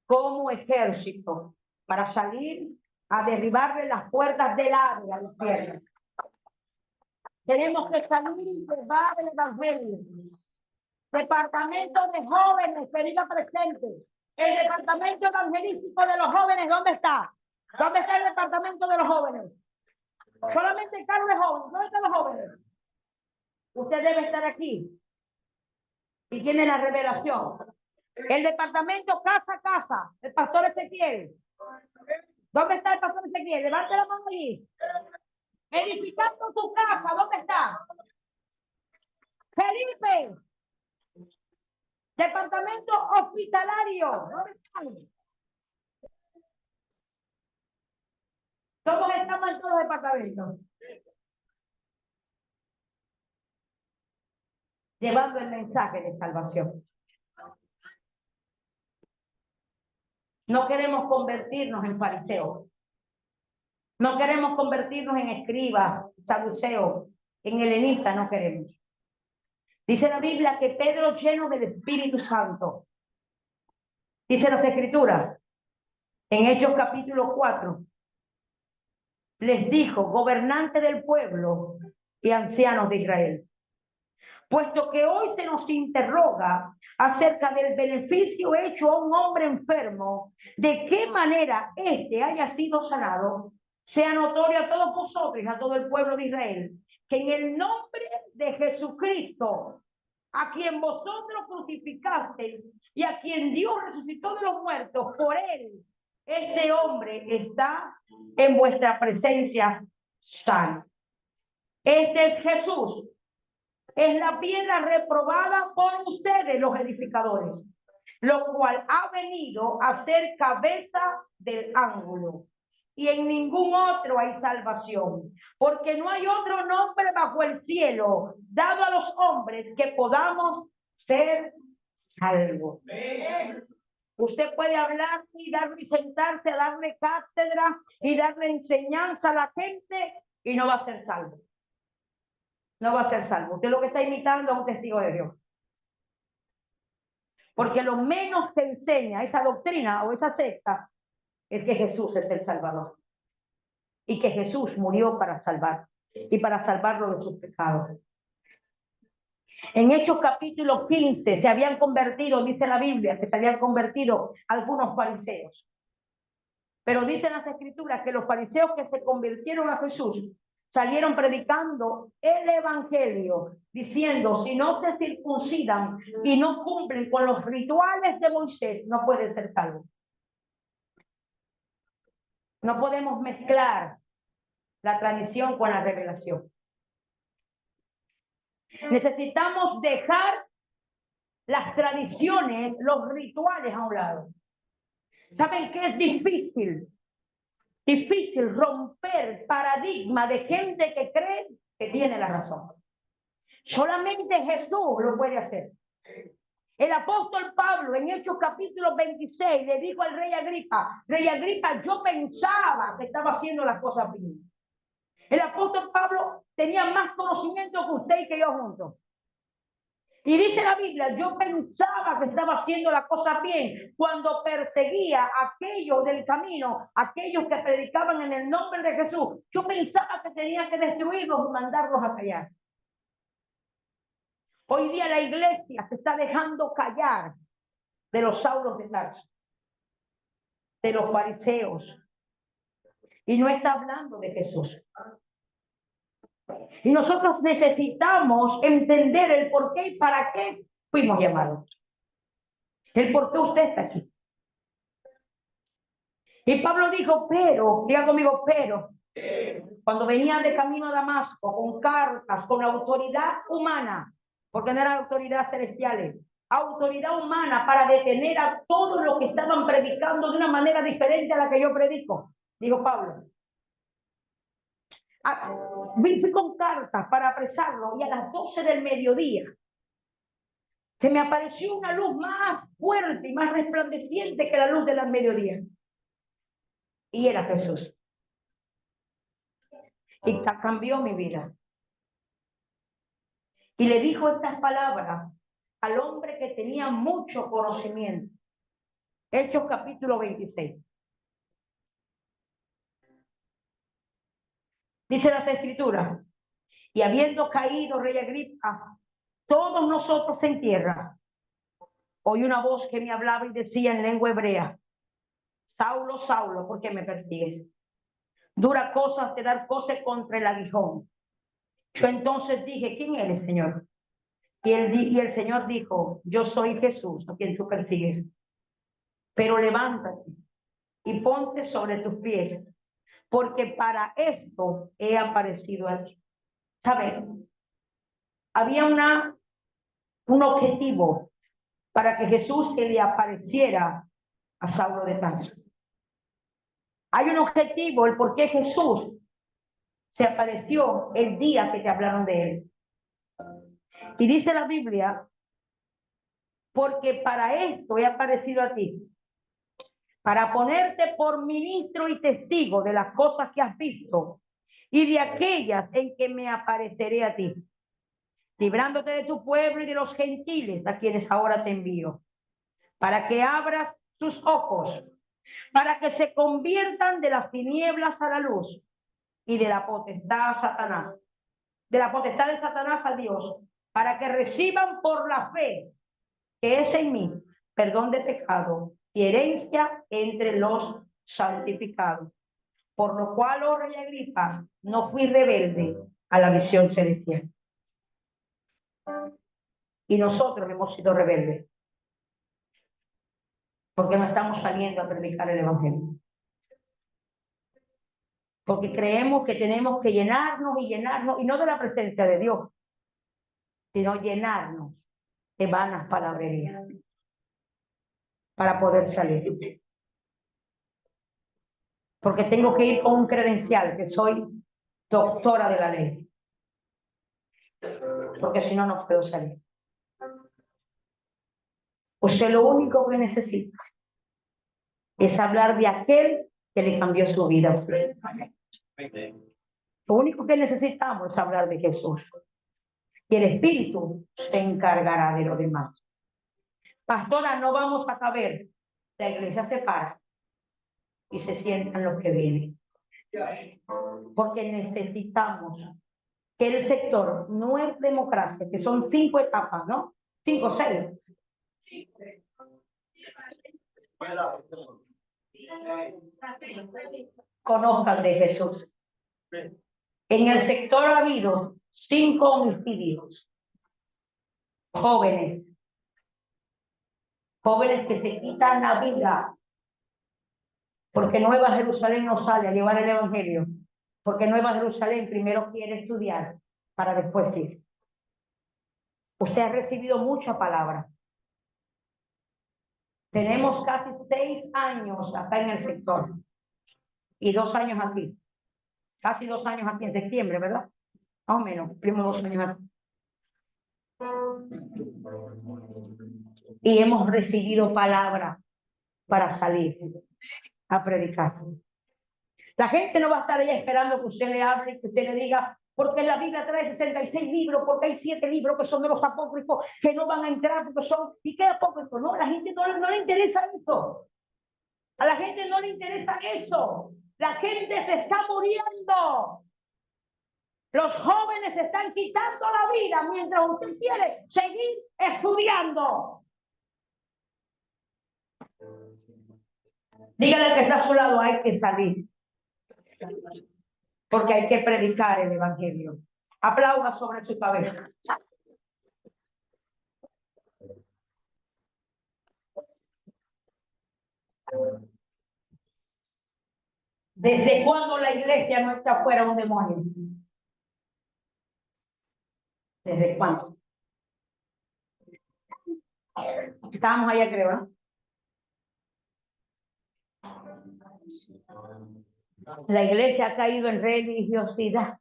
como ejército, para salir a derribarle las puertas del área al infierno. Tenemos que salir y llevar el evangelio. Departamento de jóvenes, venida presente. El departamento evangelístico de los jóvenes, ¿dónde está? ¿Dónde está el departamento de los jóvenes? Solamente Carlos es joven. ¿Dónde están los jóvenes? Usted debe estar aquí. Y tiene la revelación. El departamento casa a casa. El pastor Ezequiel. ¿Dónde está el pastor Ezequiel? Levante la mano allí. Edificando su casa. ¿Dónde está? Felipe. Departamento hospitalario. ¿Dónde están? Todos estamos en todos los departamentos. Llevando el mensaje de salvación. No queremos convertirnos en fariseos. No queremos convertirnos en escribas, saduceos, en helenistas, no queremos. Dice la Biblia que Pedro, lleno del Espíritu Santo, dice las Escrituras, en Hechos capítulo 4, les dijo, gobernante del pueblo y ancianos de Israel, puesto que hoy se nos interroga acerca del beneficio hecho a un hombre enfermo, de qué manera éste haya sido sanado, sea notorio a todos vosotros y a todo el pueblo de Israel, que en el nombre de Jesucristo, a quien vosotros crucificasteis y a quien Dios resucitó de los muertos, por él, este hombre está en vuestra presencia sano. Este es Jesús. Es la piedra reprobada por ustedes, los edificadores, lo cual ha venido a ser cabeza del ángulo. Y en ningún otro hay salvación, porque no hay otro nombre bajo el cielo dado a los hombres que podamos ser salvos. Usted puede hablar y darle, sentarse a darle cátedra y darle enseñanza a la gente y no va a ser salvo. No va a ser salvo. Usted lo que está imitando es un testigo de Dios. Porque lo menos que enseña esa doctrina o esa secta es que Jesús es el Salvador. Y que Jesús murió para salvar. Y para salvarlo de sus pecados. En Hechos capítulo 15 se habían convertido, dice la Biblia, que se habían convertido algunos fariseos. Pero dicen las Escrituras que los fariseos que se convirtieron a Jesús salieron predicando el evangelio, diciendo, si no se circuncidan y no cumplen con los rituales de Moisés, no pueden ser salvos. No podemos mezclar la tradición con la revelación. Necesitamos dejar las tradiciones, los rituales a un lado. ¿Saben qué es difícil? Difícil romper paradigma de gente que cree que tiene la razón. Solamente Jesús lo puede hacer. El apóstol Pablo en Hechos capítulo 26 le dijo al rey Agripa, yo pensaba que estaba haciendo las cosas bien. El apóstol Pablo tenía más conocimiento que usted y que yo juntos. Y dice la Biblia, yo pensaba que estaba haciendo la cosa bien cuando perseguía a aquellos del camino, aquellos que predicaban en el nombre de Jesús. Yo pensaba que tenía que destruirlos y mandarlos a callar. Hoy día la iglesia se está dejando callar de los Saulos de Tarso, de los fariseos, y no está hablando de Jesús. Y nosotros necesitamos entender el por qué y para qué fuimos llamados. El por qué usted está aquí. Y Pablo dijo, pero, diga conmigo, pero, cuando venía de camino a Damasco, con cartas, con autoridad humana, porque no eran autoridades celestiales, autoridad humana para detener a todos los que estaban predicando de una manera diferente a la que yo predico, dijo Pablo. Fui con cartas para apresarlo y a las 12 del mediodía se me apareció una luz más fuerte y más resplandeciente que la luz del mediodía. Y era Jesús. Y cambió mi vida. Y le dijo estas palabras al hombre que tenía mucho conocimiento. Hechos capítulo 26. Dice las Escrituras, y habiendo caído rey Agripa, todos nosotros en tierra, oí una voz que me hablaba y decía en lengua hebrea, Saulo, Saulo, ¿por qué me persigues? Dura cosas de dar coce contra el aguijón. Yo entonces dije, ¿quién eres, Señor? Y el Señor dijo, yo soy Jesús, a quien tú persigues. Pero levántate y ponte sobre tus pies, porque para esto he aparecido aquí. ¿Saben? Había un objetivo para que Jesús se le apareciera a Saulo de Tarso. Hay un objetivo, el por qué Jesús se apareció el día que te hablaron de él. Y dice la Biblia, porque para esto he aparecido a ti, para ponerte por ministro y testigo de las cosas que has visto y de aquellas en que me apareceré a ti, librándote de tu pueblo y de los gentiles a quienes ahora te envío, para que abras sus ojos, para que se conviertan de las tinieblas a la luz y de la potestad a Satanás, de la potestad de Satanás a Dios, para que reciban por la fe que es en mí perdón de pecado y herencia entre los santificados. Por lo cual, oh rey Agripa, no fui rebelde a la visión celestial. Y nosotros hemos sido rebeldes, porque no estamos saliendo a predicar el evangelio. Porque creemos que tenemos que llenarnos, y no de la presencia de Dios, sino llenarnos de vanas palabrerías para poder salir. Porque tengo que ir con un credencial, que soy doctora de la ley. Porque si no, no puedo salir. Usted lo único que necesita es hablar de aquel que le cambió su vida. Lo único que necesitamos es hablar de Jesús. Y el Espíritu se encargará de lo demás. Pastora, no vamos a caber. La iglesia se para y se sientan los que vienen. Porque necesitamos que el sector no es democracia, que son 5 etapas, ¿no? 5 o 6. Conozcan de Jesús. En el sector ha habido 5 homicidios. Jóvenes que se quitan la vida porque Nueva Jerusalén no sale a llevar el evangelio, porque Nueva Jerusalén primero quiere estudiar para después ir. Usted ha recibido mucha palabra. Tenemos casi 6 años acá en el sector y 2 años aquí. Casi 2 años aquí en septiembre, ¿verdad? Más o menos, primero 2 años aquí. Y hemos recibido palabra para salir a predicar. La gente no va a estar allá esperando que usted le hable y que usted le diga, porque la Biblia trae 66 libros, porque hay 7 libros que son de los apócrifos, que no van a entrar porque son, ¿y qué apócrifos? No, a la gente no le interesa eso. A la gente no le interesa eso. La gente se está muriendo. Los jóvenes se están quitando la vida mientras usted quiere seguir estudiando. Dígale que está a su lado, hay que salir. Porque hay que predicar el evangelio. Aplauda sobre su cabeza. ¿Desde cuándo la iglesia no está fuera de un demonio? ¿Desde cuándo? Estábamos allá, creo, ¿no? La iglesia ha caído en religiosidad.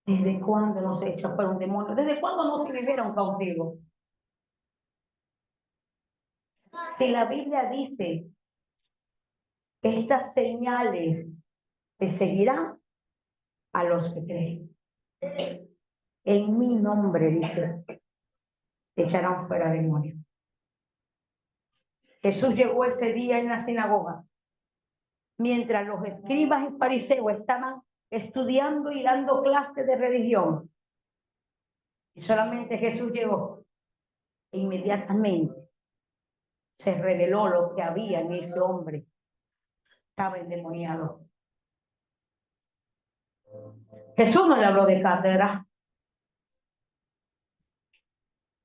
¿Desde cuándo no se echa fuera un demonio? ¿Desde cuándo no se vivieron cautivos? Si la Biblia dice, estas señales te seguirán a los que creen. En mi nombre, dice, echarán fuera demonios. Jesús llegó ese día en la sinagoga, mientras los escribas y fariseos estaban estudiando y dando clases de religión. Y solamente Jesús llegó e inmediatamente se reveló lo que había en ese hombre. Estaba endemoniado. Jesús no le habló de cátedra.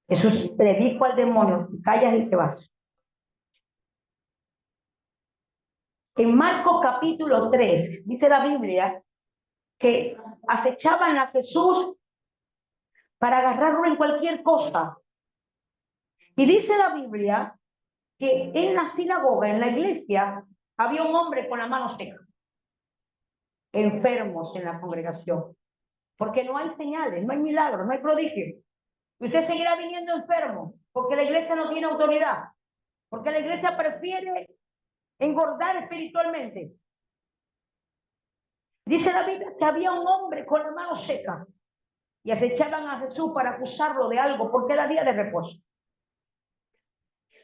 Jesús le dijo al demonio, callas y te vas. En Marcos capítulo 3, dice la Biblia, que acechaban a Jesús para agarrarlo en cualquier cosa. Y dice la Biblia que en la sinagoga, en la iglesia, había un hombre con la mano seca, enfermos en la congregación, porque no hay señales, no hay milagros, no hay prodigios. Usted seguirá viniendo enfermo, porque la iglesia no tiene autoridad, porque la iglesia prefiere engordar espiritualmente. Dice la Biblia que había un hombre con la mano seca y acechaban a Jesús para acusarlo de algo, porque era día de reposo.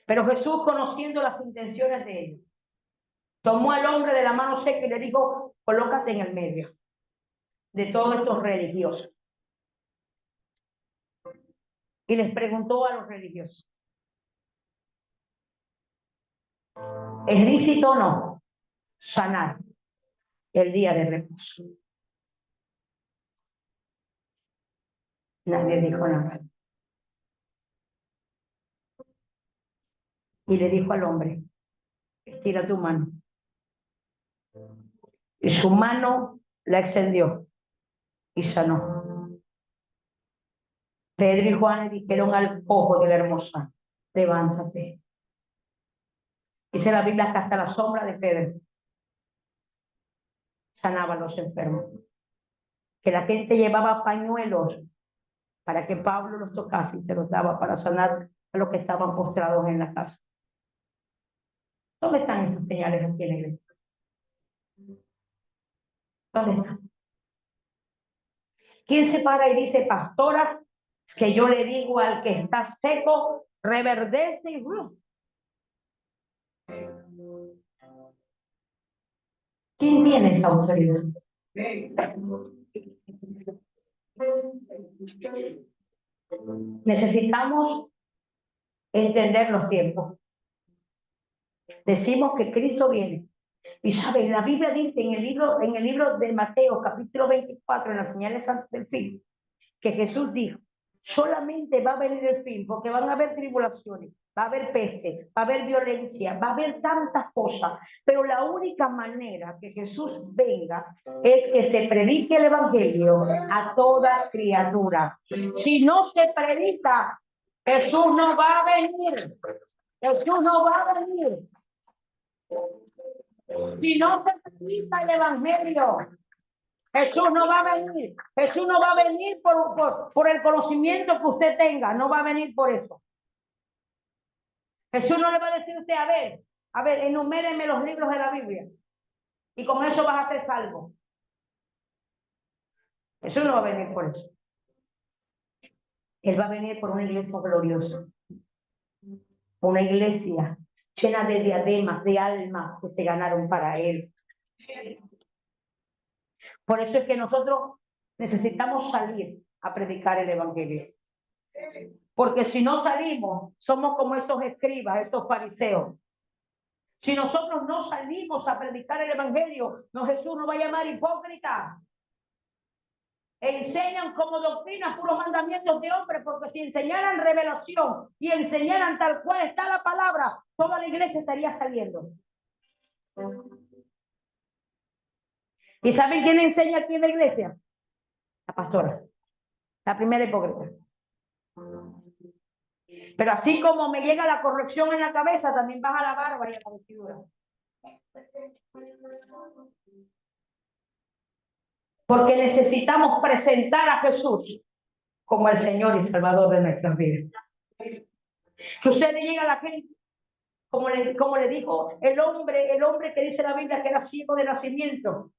Pero Jesús, conociendo las intenciones de ellos, tomó al hombre de la mano seca y le dijo, colócate en el medio de todos estos religiosos. Y les preguntó a los religiosos, ¿es lícito o no sanar el día de reposo? Nadie dijo nada. Y le dijo al hombre, estira tu mano. Y su mano la extendió y sanó. Pedro y Juan le dijeron al ojo de la hermosa, levántate. Dice la Biblia que hasta la sombra de Pedro sanaba a los enfermos. Que la gente llevaba pañuelos para que Pablo los tocase y se los daba para sanar a los que estaban postrados en la casa. ¿Dónde están esas señales aquí en la iglesia? ¿Dónde están? ¿Quién se para y dice, pastora, que yo le digo al que está seco, reverdece y ¿quién tiene esa autoridad? Necesitamos entender los tiempos. Decimos que Cristo viene. Y saben, la Biblia dice en el libro de Mateo, capítulo 24, en las señales antes del fin, que Jesús dijo, solamente va a venir el fin, porque van a haber tribulaciones, va a haber peste, va a haber violencia, va a haber tantas cosas, pero la única manera que Jesús venga es que se predique el evangelio a toda criatura. Si no se predica, Jesús no va a venir. Jesús no va a venir. Si no se predica el evangelio, Jesús no va a venir. Jesús no va a venir por el conocimiento que usted tenga. No va a venir por eso. Jesús no le va a decir a usted, a ver, enuméreme los libros de la Biblia. y con eso vas a ser salvo. Jesús no va a venir por eso. Él va a venir por una iglesia gloriosa. Una iglesia llena de diademas, de almas que se ganaron para Él. Por eso es que nosotros necesitamos salir a predicar el Evangelio. Porque si no salimos, somos como esos escribas, esos fariseos. Si nosotros no salimos a predicar el Evangelio, Jesús nos va a llamar hipócritas. Enseñan como doctrina puros mandamientos de hombres, porque si enseñaran revelación y enseñaran tal cual está la palabra, toda la iglesia estaría saliendo. ¿Y saben quién enseña aquí en la iglesia? La pastora, la primera hipócrita. Pero así como me llega la corrección en la cabeza, también baja la barba y la vestidura. Porque necesitamos presentar a Jesús como el Señor y Salvador de nuestras vidas. Que usted le llega a la gente, como le dijo el hombre que dice la Biblia que era ciego de nacimiento.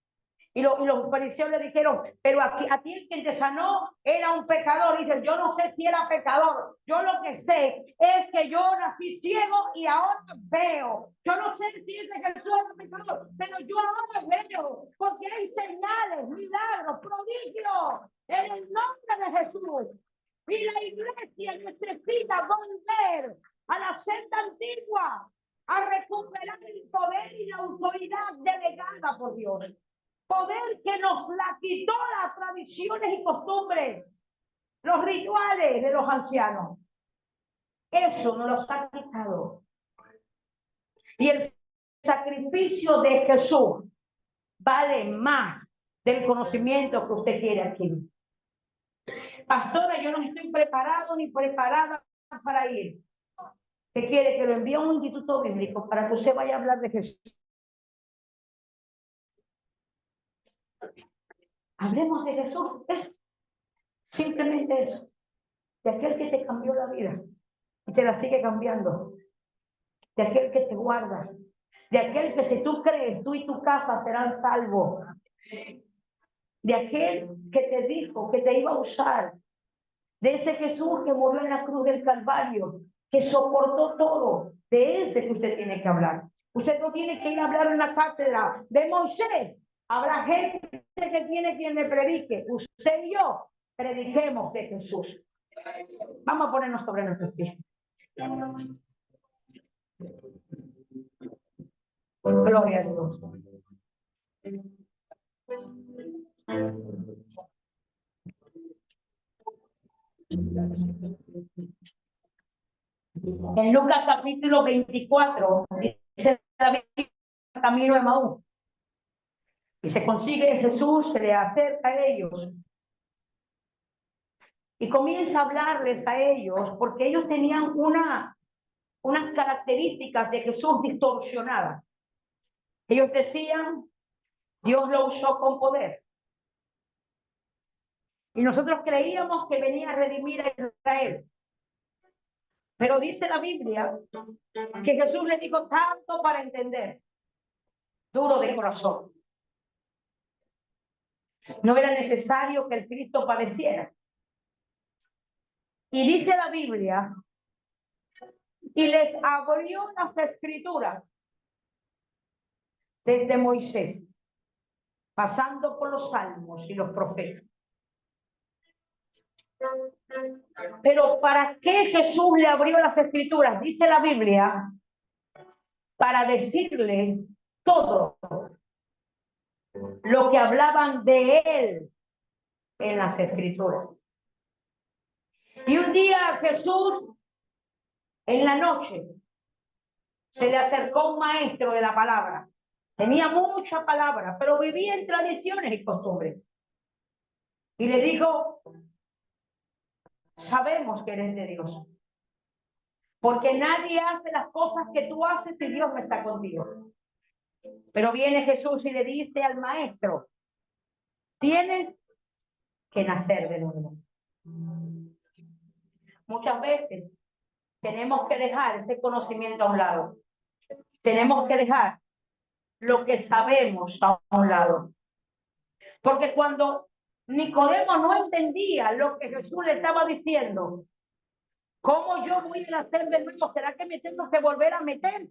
Y los fariseos le dijeron, pero a ti el que te sanó era un pecador. Y dice, yo no sé si era pecador. Yo lo que sé es que yo nací ciego y ahora veo. Yo no sé si ese Jesús era pecador, pero yo ahora veo. Porque hay señales, milagros, prodigios en el nombre de Jesús. Y la iglesia necesita volver a la senda antigua, a recuperar el poder y la autoridad delegada por Dios. Poder que nos la quitó las tradiciones y costumbres, los rituales de los ancianos. Eso nos los ha quitado. Y el sacrificio de Jesús vale más del conocimiento que usted quiere adquirir. Pastora, yo no estoy preparado ni preparada para ir. ¿Qué quiere? Que lo envíe a un instituto bíblico para que usted vaya a hablar de Jesús. Hablemos de Jesús. Es simplemente eso. De aquel que te cambió la vida y te la sigue cambiando. De aquel que te guarda. De aquel que si tú crees, tú y tu casa serán salvos. De aquel que te dijo que te iba a usar. De ese Jesús que murió en la cruz del Calvario, que soportó todo. De ese que usted tiene que hablar. Usted no tiene que ir a hablar en la cátedra de Moisés. Habrá gente que tiene quien le predique. Usted y yo prediquemos de Jesús. Vamos a ponernos sobre nuestros pies. Gloria a Dios. En Lucas capítulo 24 dice David camino de Maús. Y se consigue Jesús, se le acerca a ellos. Y comienza a hablarles a ellos, porque ellos tenían unas características de Jesús distorsionadas. Ellos decían, Dios lo usó con poder. Y nosotros creíamos que venía a redimir a Israel. Pero dice la Biblia que Jesús le dijo tanto para entender, duro de corazón. No era necesario que el Cristo padeciera. Y dice la Biblia, y les abrió las escrituras desde Moisés, pasando por los salmos y los profetas. Pero ¿para qué Jesús le abrió las escrituras? Dice la Biblia, para decirle todo lo que hablaban de él en las escrituras. Y un día Jesús, en la noche, se le acercó un maestro de la palabra. Tenía mucha palabra, pero vivía en tradiciones y costumbres. Y le dijo, sabemos que eres de Dios. Porque nadie hace las cosas que tú haces si Dios no está contigo. Pero viene Jesús y le dice al maestro, tienes que nacer de nuevo. Muchas veces tenemos que dejar ese conocimiento a un lado. Tenemos que dejar lo que sabemos a un lado. Porque cuando Nicodemo no entendía lo que Jesús le estaba diciendo, ¿cómo yo voy a nacer de nuevo? ¿Será que me tengo que volver a meter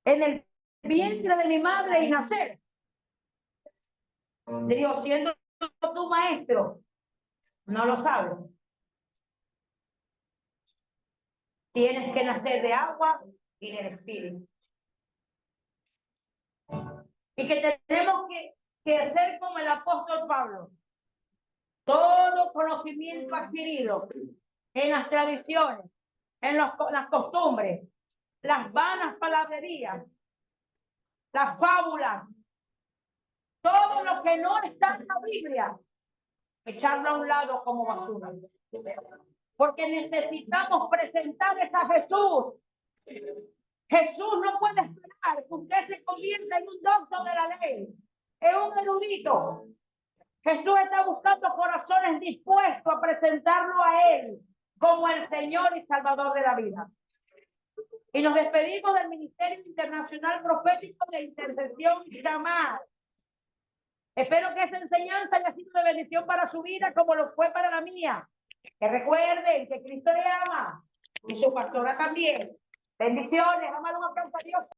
en el vientre de mi madre y nacer? Le digo, siendo tu maestro, no lo sabes. Tienes que nacer de agua y del Espíritu. Y que tenemos que hacer como el apóstol Pablo. Todo conocimiento adquirido en las tradiciones, en las costumbres, las vanas palabrerías, las fábulas, todo lo que no está en la Biblia, echarlo a un lado como basura. Porque necesitamos presentarles a Jesús. Jesús no puede esperar que usted se convierta en un doctor de la ley, en un erudito. Jesús está buscando corazones dispuestos a presentarlo a Él como el Señor y Salvador de la vida. Y nos despedimos del Ministerio Internacional Profético de Intercesión Jamás. Espero que esa enseñanza haya sido de bendición para su vida como lo fue para la mía. Que recuerden que Cristo le ama y su pastora también. Bendiciones, amado, un aplauso a Dios.